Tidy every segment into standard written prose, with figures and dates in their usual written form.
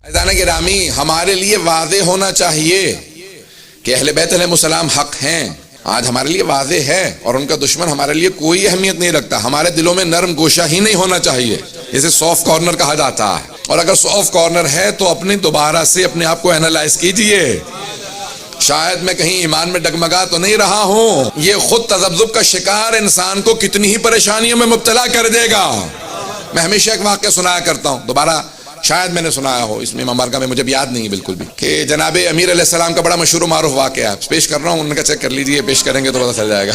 عزیزان گرامی، ہمارے لیے واضح ہونا چاہیے کہ اہل بیت علیہ السلام حق ہیں، آج ہمارے لیے واضح ہے، اور ان کا دشمن ہمارے لیے کوئی اہمیت نہیں رکھتا۔ ہمارے دلوں میں نرم گوشہ ہی نہیں ہونا چاہیے، اسے سافٹ کارنر کہا جاتا ہے، اور اگر سافٹ کارنر ہے تو اپنی دوبارہ سے اپنے آپ کو اینالائز کیجئے، شاید میں کہیں ایمان میں ڈگمگا تو نہیں رہا ہوں۔ یہ خود تذبذب کا شکار انسان کو کتنی ہی پریشانیوں میں مبتلا کر دے گا۔ میں ہمیشہ ایک واقعہ سنایا کرتا ہوں، دوبارہ شاید میں نے سنایا ہو، اس میں مبارکہ میں مجھے یاد نہیں ہے بالکل بھی، کہ جناب امیر علیہ السلام کا بڑا مشہور و معروف واقعہ ہے، پیش کر رہا ہوں، ان کا چیک کر لیجئے، پیش کریں گے تو پتہ چل جائے گا۔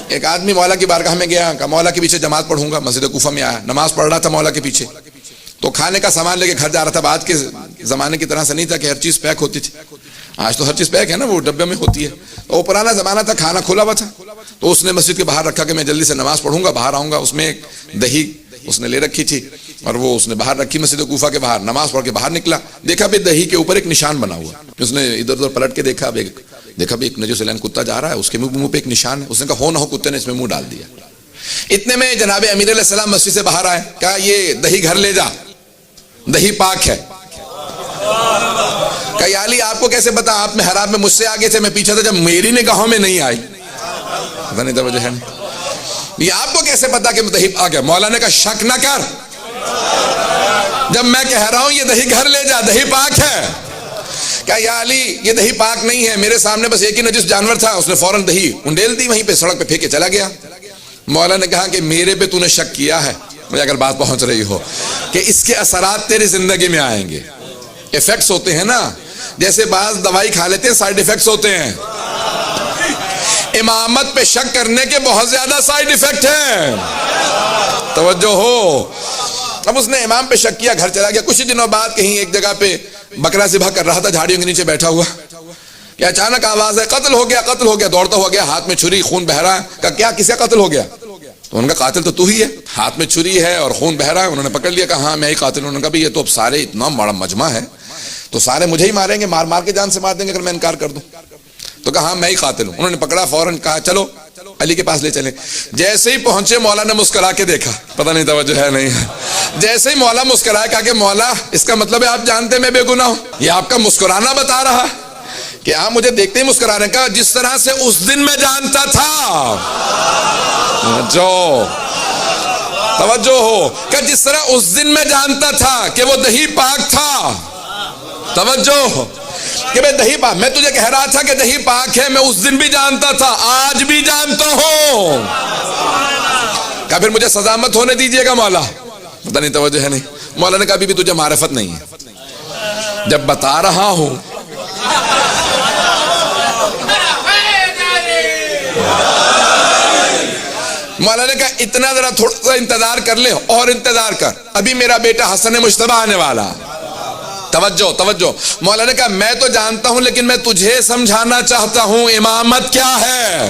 ایک آدمی مولا کی بارگاہ میں گیا، کہا مولا کے پیچھے جماعت پڑھوں گا، مسجد کوفہ میں آیا، نماز پڑھ رہا تھا مولا کے پیچھے، تو کھانے کا سامان لے کے گھر جا رہا تھا۔ آج کے زمانے کی طرح سے نہیں تھا کہ ہر چیز پیک ہوتی تھی، آج تو ہر چیز پیک ہے نا، وہ ڈبے میں ہوتی ہے، تو وہ پرانا زمانہ تھا، کھانا کھلا ہوا تھا، تو اس نے مسجد کے باہر رکھا کہ میں جلدی سے نماز پڑھوں گا، باہر آؤں گا۔ اس میں ایک دہی اس نے لے رکھی تھی، اور وہ اس نے باہر رکھی مسجد کوفہ کے باہر، نماز پڑھ کے باہر نکلا، دیکھا بھی دہی کے اوپر ایک نشان بنا ہوا، اس نے ادھر ادھر پلٹ کے دیکھا بھی ایک نجس العین کتا جا رہا ہے، اس کے منہ پہ ایک نشان ہے، اس نے کہا ہو نہ ہو کتے نے اس میں منہ ڈال دیا۔ اتنے میں جناب امیر علیہ السلام مسجد سے باہر آئے، کہا یہ دہی گھر لے جا، دہی پاک ہے۔ کہا یا علی آپ کو کیسے پتا؟ آپ محراب میں مجھ سے آگے تھے، میں پیچھے تھا، جب میری نگاہوں میں نہیں آئی، پتہ نہیں توجہ ہے نہیں، یہ آپ کو کیسے پتا کہ دہی پاک ہے؟ مولا نے کہا شک نہ کر، جب میں کہہ رہا ہوں یہ دہی گھر لے جا، دہی پاک ہے۔ کہا یا علی یہ دہی پاک نہیں ہے، میرے سامنے بس ایک ہی نجس جانور تھا، اس نے فوراً دہی انڈیل دی، وہیں پہ سڑک پہ پھینک کے چلا گیا۔ مولا نے کہا کہ میرے پہ تو نے شک کیا ہے، مجھے اگر بات پہنچ رہی ہو، کہ اس کے اثرات تیری زندگی میں آئیں گے، ایفیکٹس ہوتے ہیں نا، جیسے بعض دوائی کھا لیتے ہیں سائیڈ ایفیکٹس ہوتے ہیں، امامت پہ شک کرنے کے بہت زیادہ سائیڈ ایفیکٹ ہیں، توجہ ہو۔ اب اس نے امام پہ شک کیا، گھر چلا گیا۔ کچھ دنوں بعد کہیں ایک جگہ پہ بکرا ذبح کر رہا تھا، جھاڑیوں کے نیچے بیٹھا ہوا، کہ اچانک آواز ہے قتل ہو گیا، قتل ہو گیا، دوڑتا ہوا گیا، ہاتھ میں چھری، خون بہ رہا ہے۔ کہا کیا کسے قتل ہو گیا؟ تو ان کا قاتل تو ہی ہے، ہاتھ میں چھری ہے اور خون بہ رہا ہے۔ انہوں نے پکڑ لیا، کہا ہاں میں ہی قاتل ہوں۔ انہوں نے کہا یہ تو اب سارے اتنا بڑا مجمع ہے تو سارے مجھے ہی ماریں گے، مار مار کے جان سے مار دیں گے اگر میں انکار کر دوں۔ تو کہا ہاں میں ہی قاتل ہوں۔ انہوں نے پکڑا، فوراً کہا چلو علی کے پاس لے چلیں۔ جیسے ہی پہنچے مولا نے مسکرا کے دیکھا، پتہ نہیں توجہ ہے نہیں ہے، جیسے ہی مولا مسکرایا، کہا کہ مولا اس کا مطلب ہے آپ جانتے میں بے گناہ ہوں؟ یہ آپ کا مسکرانا بتا رہا کہ آپ مجھے دیکھتے ہی مسکرا رہے ہیں۔ کہا جس طرح سے اس دن میں جانتا تھا، جو توجہ ہو، کہ جس طرح اس دن میں جانتا تھا کہ وہ دہی پاک تھا، توجہ کہ میں دہی پاک، میں تجھے کہہ رہا تھا کہ دہی پاک ہے، میں اس دن بھی جانتا تھا، آج بھی جانتا ہوں۔ کہا پھر مجھے سزا مت ہونے دیجئے گا مولا، پتہ نہیں توجہ ہے نہیں۔ مولا نے کہا ابھی بھی تجھے معرفت نہیں ہے، جب بتا رہا ہوں مولا نے کہا اتنا ذرا تھوڑا سا انتظار کر لے، اور انتظار کر، ابھی میرا بیٹا حسن مجتبی آنے والا۔ توجہ توجہ، مولا نے کہا میں تو جانتا ہوں لیکن میں تجھے سمجھانا چاہتا ہوں امامت کیا ہے،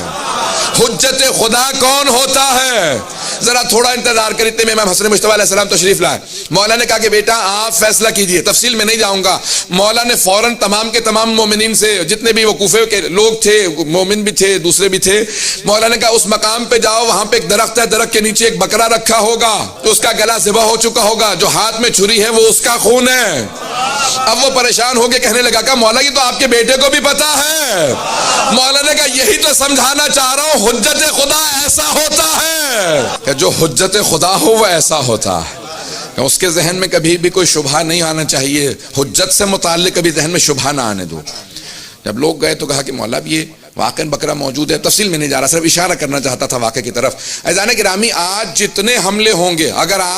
حجت خدا کون ہوتا ہے، ذرا تھوڑا انتظار کر۔ اتنے میں امام حسن مجتبی علیہ السلام تشریف لائے۔ مولا نے کہا کہ بیٹا آپ فیصلہ کیجئے، تفصیل میں نہیں جاؤں گا۔ مولا نے فوراً تمام کے تمام مومنین سے، جتنے بھی وہ کوفے کے لوگ تھے، مومن بھی تھے دوسرے بھی تھے، مولا نے کہا اس مقام پہ جاؤ، وہاں پہ ایک درخت ہے، درخت کے نیچے ایک بکرا رکھا ہوگا، تو اس کا گلا ذبح ہو چکا ہوگا، جو ہاتھ میں چھری ہے وہ اس کا خون ہے۔ اب وہ پریشان ہو کے کہنے لگا کہ مولا یہ تو آپ کے بیٹے کو بھی پتا ہے۔ مولا نے کہا یہی تو سمجھانا چاہ رہا ہوں، حجت خدا ایسا ہوتا ہے کہ جو حجت خدا ہو وہ ایسا ہوتا ہے کہ اس کے ذہن میں کبھی بھی کوئی شبہ نہیں آنا چاہیے، حجت سے متعلق کبھی ذہن میں شبہ نہ آنے دو۔ جب لوگ گئے تو کہا کہ مولا یہ واقعاً بکرا موجود ہے، تفصیل میں نہیں جا رہا، صرف اشارہ کرنا چاہتا تھا واقعے کی طرف۔ عزیزان گرامی آج جتنے حملے ہوں گے، اگر آپ